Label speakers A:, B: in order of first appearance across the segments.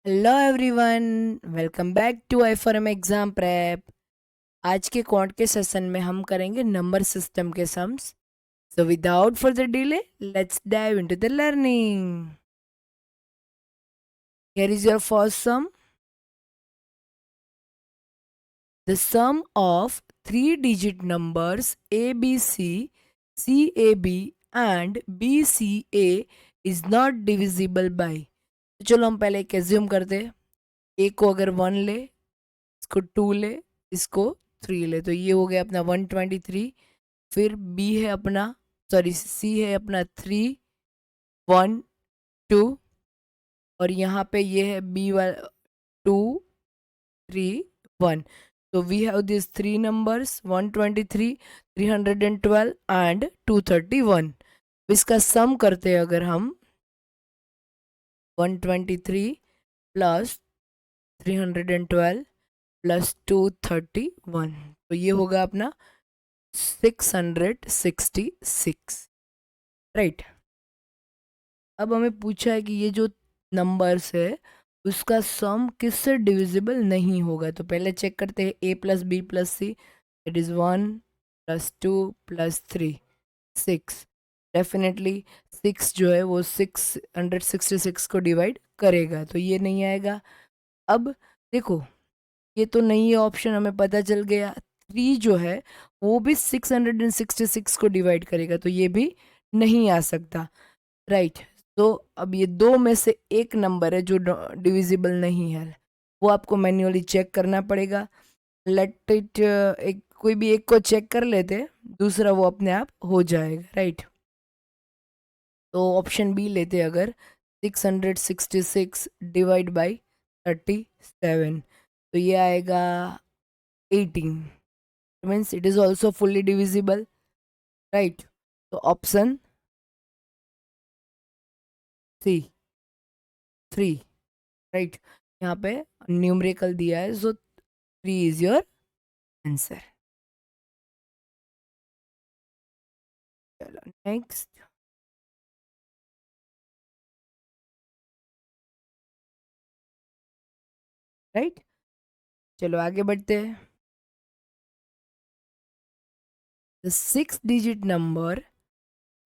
A: Hello everyone, welcome back to I for M exam prep. आज के quant के session में हम करेंगे नंबर सिस्टम के sums. So without further delay let's dive into the learning. Here is your first sum. The sum of three digit numbers ABC, CAB and BCA is not divisible by. चलो हम पहले एक assume करते हैं। ए को अगर 1 ले, इसको 2 ले, इसको 3 ले, तो ये हो गया अपना 123। फिर बी है अपना, सॉरी सी है अपना 3 1 2, और यहाँ पे ये है बी वाला 2 3 1। So we have these three numbers 123, 312 and 231। इसका सम करते हैं अगर हम 123 प्लस 312 प्लस 231, तो ये होगा अपना 666। राइट। अब हमें पूछा है कि ये जो नंबर्स है उसका सम किससे डिविजिबल नहीं होगा। तो पहले चेक करते हैं a plus B plus C, it is 1 plus 2 plus 3 6। Definitely 6 जो है वो 666 को डिवाइड करेगा, तो ये नहीं आएगा। अब देखो, ये तो नहीं है ऑप्शन, हमें पता चल गया। 3 जो है वो भी 666 को डिवाइड करेगा, तो ये भी नहीं आ सकता। राइट। तो अब ये दो में से एक नंबर है जो डिविजिबल नहीं है, वो आपको मैन्युअली चेक करना पड़ेगा। लेट इट, एक कोई भी एक को चेक कर लेते, दूसरा वो अपने आप हो जाएगा। राइट। तो ऑप्शन बी लेते अगर, 666 डिवाइड बाई 37, तो ये आएगा 18। Means it is also fully divisible. Right. तो ऑप्शन सी 3। राइट। यहाँ पे न्यूमरिकल दिया है, सो 3 इज योर आंसर। चलो नेक्स्ट। राइट। चलो आगे बढ़ते हैं। The 6 digit number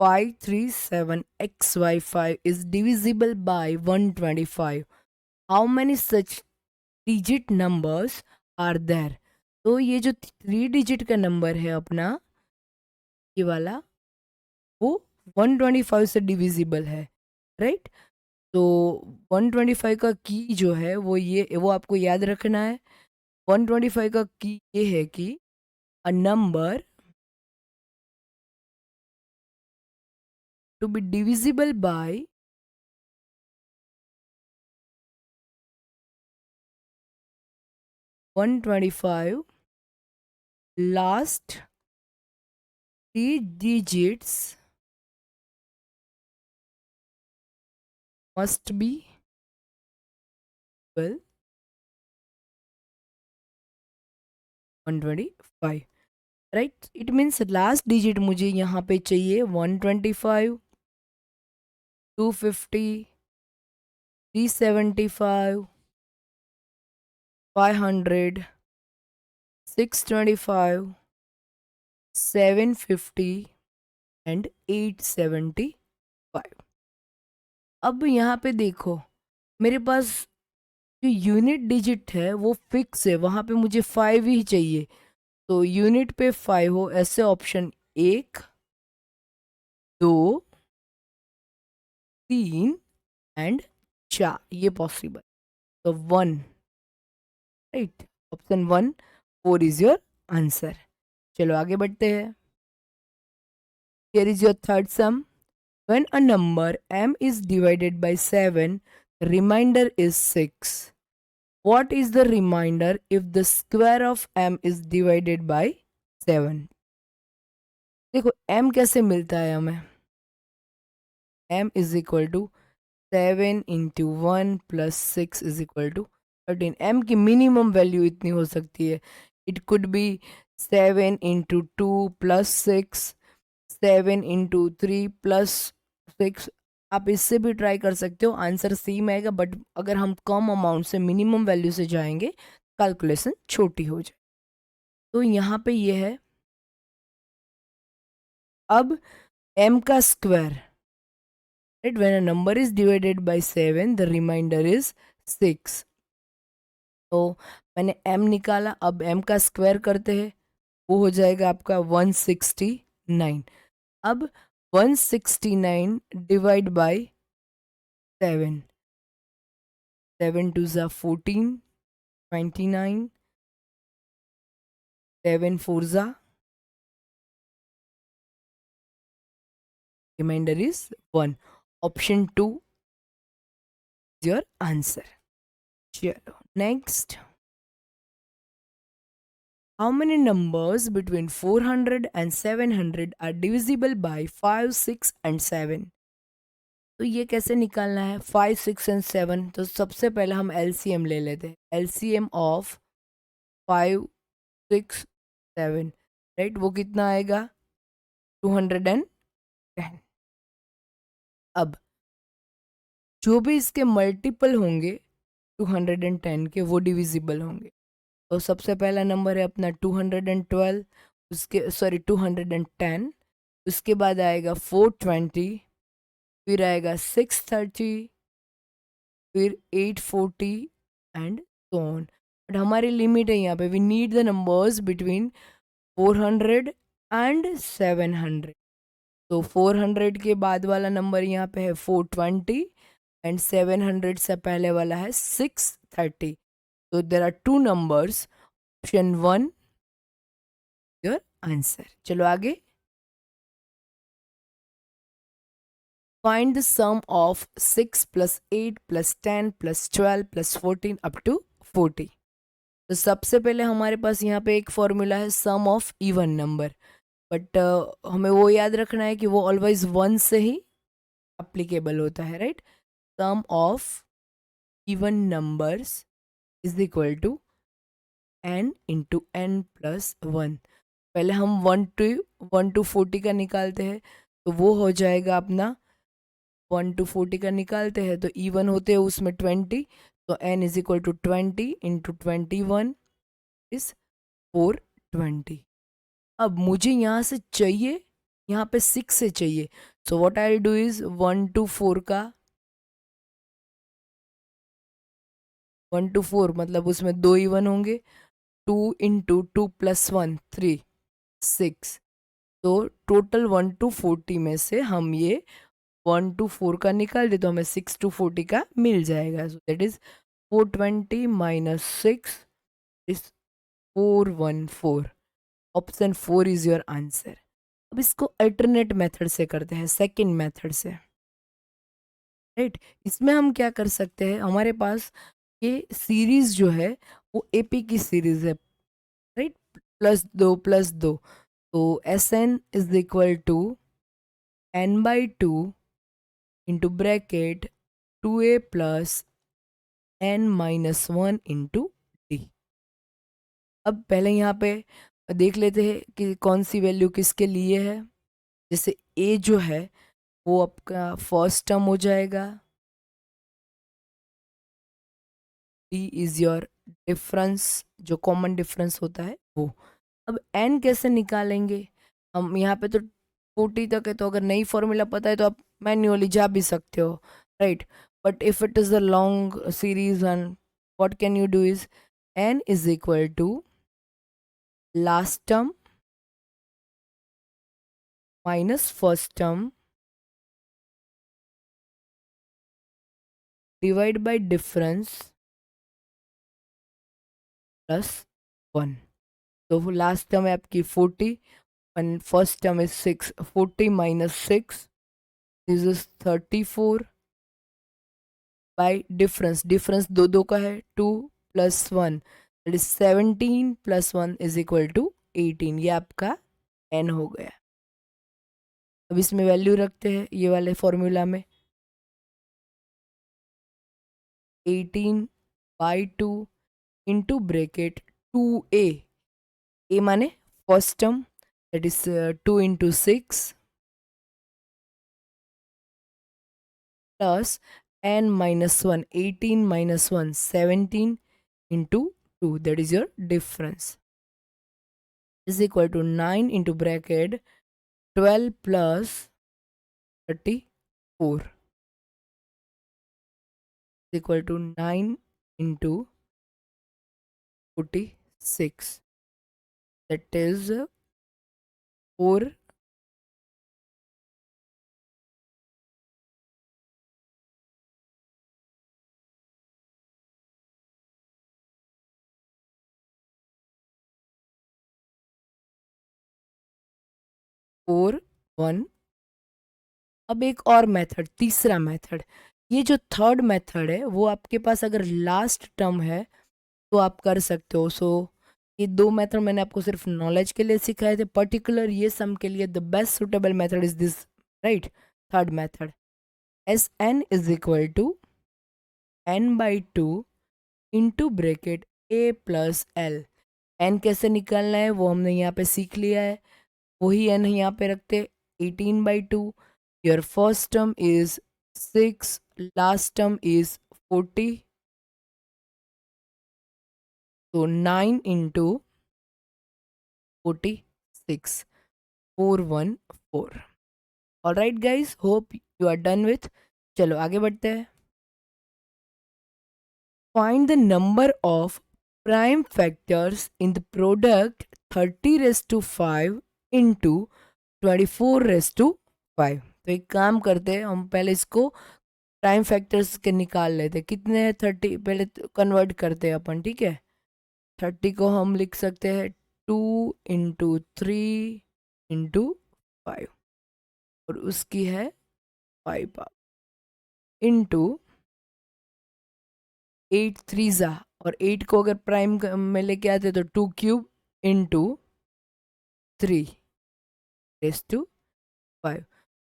A: 537XY5 is divisible by 125। How many such digit numbers are there. तो ये जो 3 डिजिट का नंबर है अपना, ये वाला, वो 125 से डिविजिबल है। राइट। तो 125 का की जो है वो आपको याद रखना है। 125 का की ये है कि a number to be divisible by 125, last 3 digits must be well 125। Right. It means last digit मुझे यहाँ पे चाहिए 125, 250, 375, 500, 625, 750 एंड 875। अब यहाँ पे देखो, मेरे पास जो यूनिट डिजिट है वो फिक्स है, वहाँ पे मुझे 5 ही चाहिए। तो यूनिट पे 5 हो ऐसे ऑप्शन 1, 2, 3 एंड 4 ये पॉसिबल। तो 1। Right. Option 1 4 is your answer. चलो आगे बढ़ते हैं। Here is your third some. When a number m is divided by 7, remainder is 6। What is the remainder if the square of m is divided by 7? देखो m कैसे मिलता है हमें। m is equal to 7 into 1 plus 6 is equal to 13। m की minimum value इतनी हो सकती है। It could be 7 into 2 plus 6, 7 into 3 plus 6, आप इससे भी ट्राई कर सकते हो, आंसर सेम आएगा, बट अगर हम कम अमाउंट से मिनिमम वैल्यू से जाएंगे कैलकुलेशन छोटी हो जाए। तो यहाँ पे ये है, अब m का square, right, when a number is divided by 7 the remainder is 6। तो मैंने m निकाला, अब m का स्क्वायर करते हैं, वो हो जाएगा आपका 169। अब 169 डिवाइड बाय 7, 7 2 ज़ा 14, 29, 7 4 ज़ा, remainder is 1. Option 2 is your answer. Chalo. Next. How many numbers between 400 and 700 are divisible by 5, 6 and 7? तो ये कैसे निकालना है 5, 6 एंड 7? तो सबसे पहले हम एलसीएम ले लेते हैं, एलसीएम ऑफ 5, 6, 7, राइट, वो कितना आएगा 210। अब जो भी इसके मल्टीपल होंगे 210 के, वो डिविजिबल होंगे। तो सबसे पहला नंबर है अपना 212, उसके सॉरी 210, उसके बाद आएगा 420, फिर आएगा 630, फिर 840 एंड सो ऑन। बट हमारी लिमिट है यहाँ पे, we need the numbers between 400 and 700। तो 400 के बाद वाला नंबर यहाँ पे है 420 एंड 700 से पहले वाला है 630। तो there are two numbers, option 1 your answer. चलो आगे, find the sum of 6 plus 8 plus 10 plus 12 plus 14 up to 40। तो सबसे पहले हमारे पास यहाँ पे एक फॉर्मूला है सम ऑफ इवन नंबर, बट हमें वो याद रखना है कि वो ऑलवेज 1 से ही अप्लीकेबल होता है, right. Sum of even numbers is equal to n into n plus 1। पहले हम 1 टू 40 का निकालते हैं, तो वो हो जाएगा अपना 1 टू 40 का निकालते हैं तो इवन होते हैं उसमें 20, तो n is equal to 20 into 21 is 420। अब मुझे यहाँ से चाहिए, यहाँ पे 6 से चाहिए, so what I do is 1 to 4 का 1 टू 4 मतलब उसमें 2 इवन होंगे, 2 इंटू 2 प्लस 1 3 6। तो टोटल 1 टू 40 में से हम ये 1 टू 4 का निकाल दे तो हमें 6 टू 40 का मिल जाएगा। So that is 420 minus 6 is 414। Option 4 is your answer. अब इसको अल्टरनेट मेथड से करते हैं, सेकंड मेथड से, राइट। इसमें हम क्या कर सकते हैं, हमारे पास ये सीरीज जो है वो एपी की सीरीज है, राइट, प्लस 2 तो S N is equal to n/2 into bracket 2a plus n minus 1 into D. अब पहले यहाँ पे देख लेते हैं कि कौन सी वैल्यू किसके लिए है। जैसे a जो है वो आपका फर्स्ट टर्म हो जाएगा, d इज योर डिफरेंस, जो कॉमन डिफरेंस होता है वो। अब n कैसे निकालेंगे, हम यहाँ पे तो 40 तक है, तो अगर नई फॉर्मूला पता है तो आप मैन्युअली जा भी सकते हो, right. But if it is a long series and what can you do is n is equal to last term minus first term divide by difference plus 1। तो लास्ट टर्म है आपकी 40 and first term is 6, 40 minus 6, this is 34 by difference दो दो का है 2 plus 1 that is 17 plus 1 is equal to 18। ये आपका n हो गया। अब इसमें वैल्यू रखते हैं ये वाले फॉर्मूला में, 18 by 2 into bracket 2a, a माने first term that is 2 into 6 plus n minus 1, 18 minus 1, 17 into 2, that is your difference, is equal to 9 into bracket 12 plus 34 is equal to 9 into 46, that is 4 4 1। अब एक और method, तीसरा method, ये जो third method है वो आपके पास अगर लास्ट टर्म है तो आप कर सकते हो। सो ये दो मेथड मैंने आपको सिर्फ नॉलेज के लिए सिखाए थे, पर्टिकुलर ये सम के लिए the best suitable method is this, right, third method. S N is equal to N by two into bracket A plus L. N कैसे निकालना है वो हमने यहाँ पे सीख लिया है, वही एन यहाँ पे रखते, 18/2। Your first term is 6, last term is 40, तो 9 into 46, 414। All right guys, hope you are done with. चलो आगे बढ़ते हैं। Find the number of prime factors in the product 30⁵ into 24⁵. तो एक काम करते हैं, हम पहले इसको प्राइम फैक्टर्स के निकाल लेते हैं। कितने हैं 30, पहले कन्वर्ट करते हैं अपन, ठीक है। 30 को हम लिख सकते हैं 2 इंटू 3 इंटू 5, और उसकी है 5 इंटू 8 3 ज़ा, और 8 को अगर प्राइम में लेके आते तो 2 क्यूब इंटू 3⁵.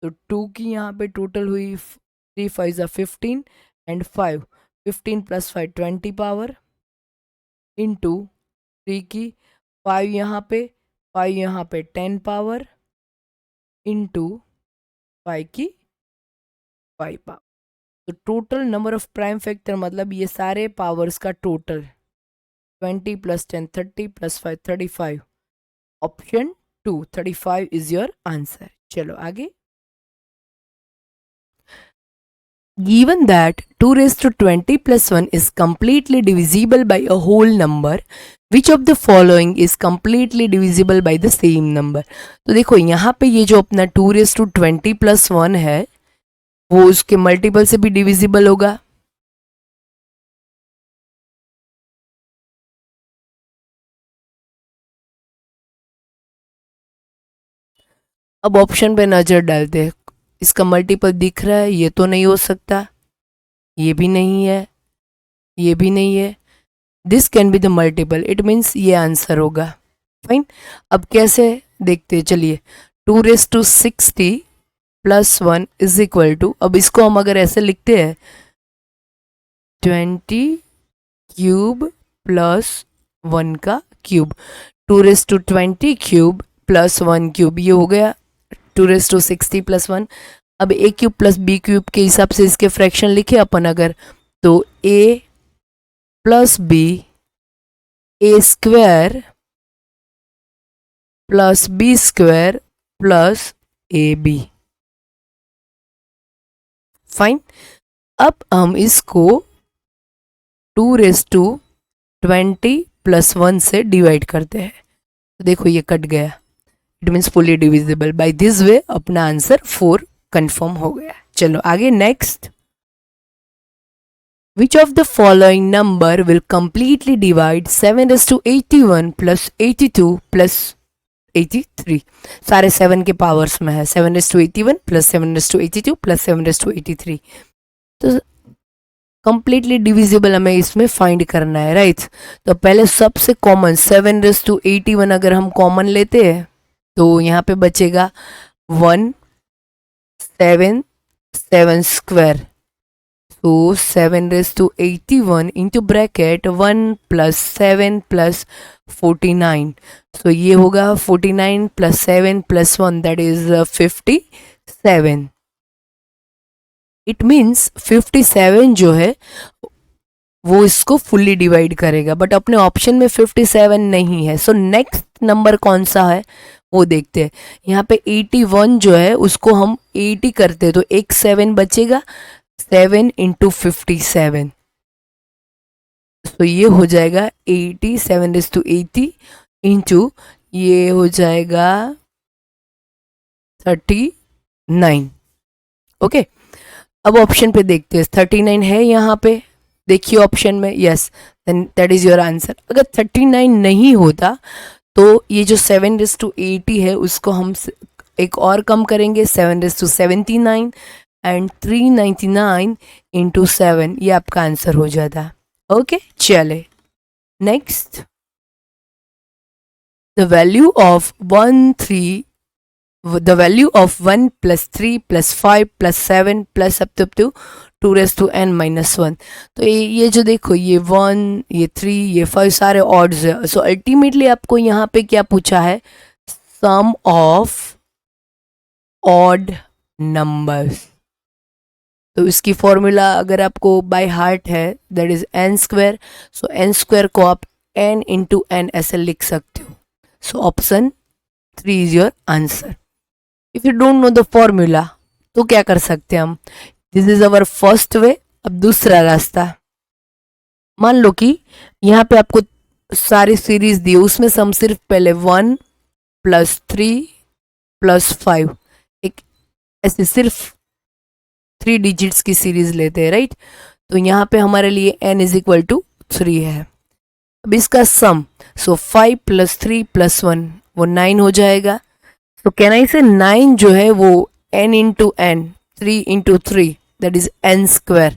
A: तो 2 की यहाँ पे टोटल हुई 3 5 ज़ा 15 एंड 5, 15 प्लस 5 20 पावर इंटू 3 की 5 यहाँ पे 10 पावर इंटू 5 की 5 पावर। तो total number of prime factor मतलब ये सारे पावर्स का total 20 plus 10 30 plus 5 35। Option 2 35 is your answer. चलो आगे। Given that 2⁻20 plus 1 is completely divisible by a whole number, which of the following is completely divisible by the same number? तो देखो यहाँ पे ये जो अपना 2⁻20 plus 1 है वो उसके मल्टीपल से भी डिविजिबल होगा। अब ऑप्शन पे नजर डालते हैं, इसका मल्टीपल दिख रहा है, ये तो नहीं हो सकता, ये भी नहीं है, ये भी नहीं है। This can be the multiple, it means ये आंसर होगा। फाइन, अब कैसे देखते हैं, चलिए 2⁻60 प्लस 1 इज इक्वल टू, अब इसको हम अगर ऐसे लिखते हैं 20 क्यूब प्लस 1 का क्यूब, 2⁻20 क्यूब प्लस 1 क्यूब, ये हो गया 2⁻60 प्लस 1। अब a cube plus b cube के हिसाब से इसके फ्रैक्शन लिखे अपन अगर, तो a plus b a square plus b square plus a b. Fine, अब हम इसको 2⁻20 प्लस 1 से डिवाइड करते हैं, तो देखो ये कट गया, it means fully divisible. By this way अपना आंसर 4 कंफर्म हो गया। चलो आगे next. Which of the following number will completely divide 7⁻81 plus 82 plus 83? सारे 7 के पावर्स में है, 7⁻81 प्लस 7⁻82 प्लस 7⁻83। तो कंप्लीटली डिविजिबल हमें इसमें फाइंड करना है, राइट। तो पहले सबसे कॉमन 7⁻81 अगर हम कॉमन लेते हैं तो यहाँ पे बचेगा 1 7 7 स्क्वायर, तो 7⁻81 इंटू ब्रैकेट 1 प्लस 7 प्लस 49, तो ये होगा 49 plus 7 plus 1 that is 57। It means 57 जो है वो इसको फुल्ली डिवाइड करेगा, बट अपने ऑप्शन में 57 नहीं है। सो नेक्स्ट नंबर कौन सा है वो देखते हैं। यहाँ पे 81 जो है उसको हम 80 करते हैं तो एक 7 बचेगा, 7 × 57। तो ये हो जाएगा 80, 7 to 80 इंटू ये हो जाएगा 39। ओके, अब ऑप्शन पे देखते हैं 39 है यहाँ पे, देखिए ऑप्शन में, yes, then that is your answer. अगर 39 नहीं होता तो ये जो 7 to 80 है उसको हम एक और कम करेंगे, 7 to 79 एंड 399 × 7, ये आपका आंसर हो जाता। ओके, चले next. The value of 1 plus 3 plus 5 plus 7 plus up to 2⁻n−1। तो ये जो देखो, ये 1, ये 3, ये 5 सारे ऑड्स है। सो अल्टीमेटली आपको यहाँ पे क्या पूछा है, सम ऑफ ऑड नंबर्स। तो इसकी फॉर्मूला अगर आपको बाय हार्ट है that is n²। So n² को आप n×n ऐसे लिख सकते हो। So option 3 is your answer. If you don't know the formula तो क्या कर सकते हैं हम, this is our first way. अब दूसरा रास्ता, मान लो कि यहाँ पे आपको सारी सीरीज दी, उसमें से हम सिर्फ पहले 1 + 3 + 5 एक ऐसे सिर्फ 3 डिजिट्स की सीरीज लेते हैं, राइट। तो यहाँ पे हमारे लिए n=3 है। अब इसका सम, सो 5 + 3 + 1 वो 9 हो जाएगा। तो कैन आई से 9 जो है वो n×n, 3 × 3 that is n²।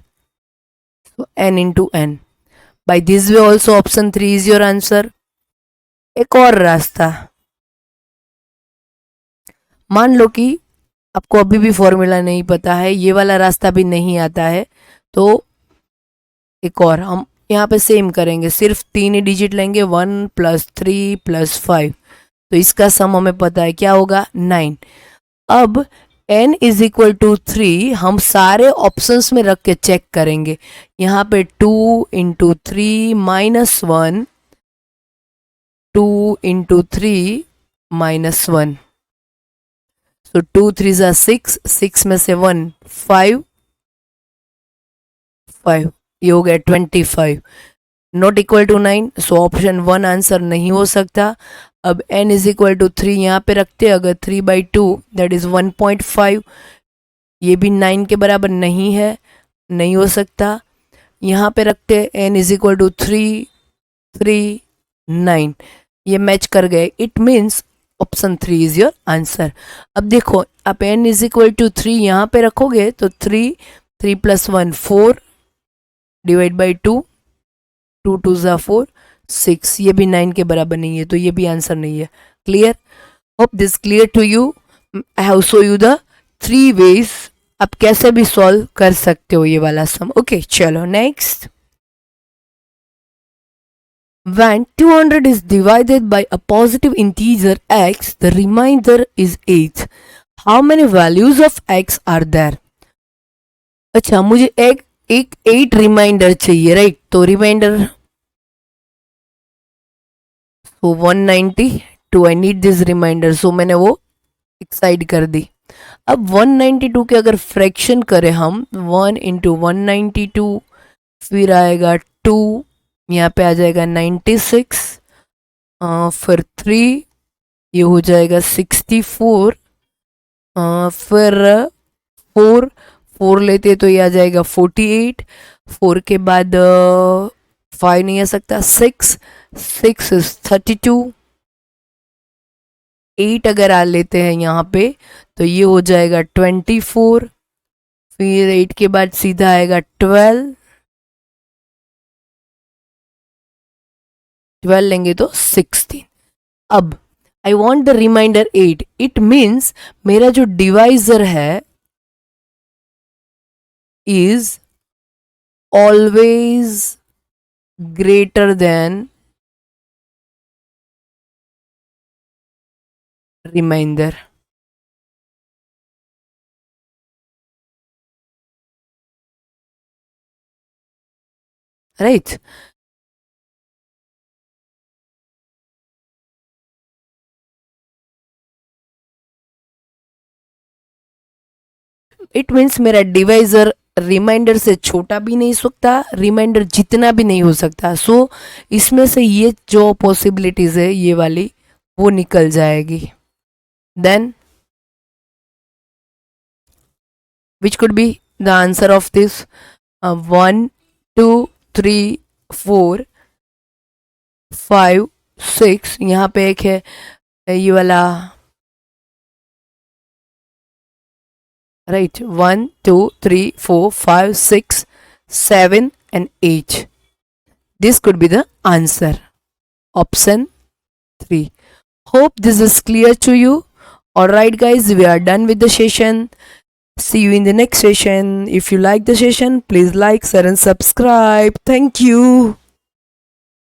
A: so n×n, by this way also option 3 is your answer। एक और रास्ता, मान लो कि आपको अभी भी फॉर्मूला नहीं पता है, ये वाला रास्ता भी नहीं आता है, तो एक और हम यहाँ पे सेम करेंगे, सिर्फ 3 ही डिजिट लेंगे, 1 + 3 + 5। तो इसका सम हमें पता है क्या होगा, 9। अब n=3 हम सारे ऑप्शंस में रख के चेक करेंगे। यहाँ पे 2 × 3 -1, 2 × 3 -1। सो 2 3 6, 6 में से 1 5, 5 ये हो गया 25। Not equal to 9, so option 1 answer नहीं हो सकता। अब n=3 यहाँ पे रखते हैं, अगर 3/2 दैट इज 1.5, ये भी 9 के बराबर नहीं है, नहीं हो सकता। यहाँ पे रखते हैं n=3, 3, 9, ये मैच कर गए, it means option 3 is your answer. अब देखो, आप n=3 यहाँ पे रखोगे तो 3, 3 + 1 4 /2, 2 2 4 6, ये भी 9 के बराबर नहीं है, तो ये भी आंसर नहीं है। Clear, hope this clear to you. I have show you the 3 ways आप कैसे भी सॉल्व कर सकते हो ये वाला सम। ओके, चलो next. When 200 is divided by a positive integer x, the remainder is 8. How many values of x are there? अच्छा, मुझे एक एक 8 रिमाइंडर चाहिए, राइट। तो remainder, so 190, to I need this remainder, so मैंने वो एक साइड कर दी। अब 192 के अगर फ्रैक्शन करें हम, 1 × 192, फिर आएगा 2, यहाँ पे आ जाएगा 96, फिर 3, ये हो जाएगा 64, फिर 4, 4 लेते तो ये आ जाएगा 48, 4 के बाद 5 नहीं आ सकता, 6, 6 इज 32, 8 अगर आ लेते हैं यहाँ पे तो ये हो जाएगा 24, फिर 8 के बाद सीधा आएगा 12, 12 लेंगे तो 16। अब I want the remainder 8, it means मेरा जो डिवाइजर है is always greater than remainder। right? It means मेरा डिवाइजर रिमाइंडर से छोटा भी नहीं सकता, रिमाइंडर जितना भी नहीं हो सकता। सो इसमें से ये जो पॉसिबिलिटीज है ये वाली वो निकल जाएगी। Then which could be the answer of this? 1 2 3 4 5 6, यहाँ पे एक है ये वाला, right? 1 2 3 4 5 6 7 and 8. This could be the answer. Option 3. Hope this is clear to you. Alright, guys, we are done with the session. See you in the next session. If you like the session, please like, share, and subscribe. Thank you.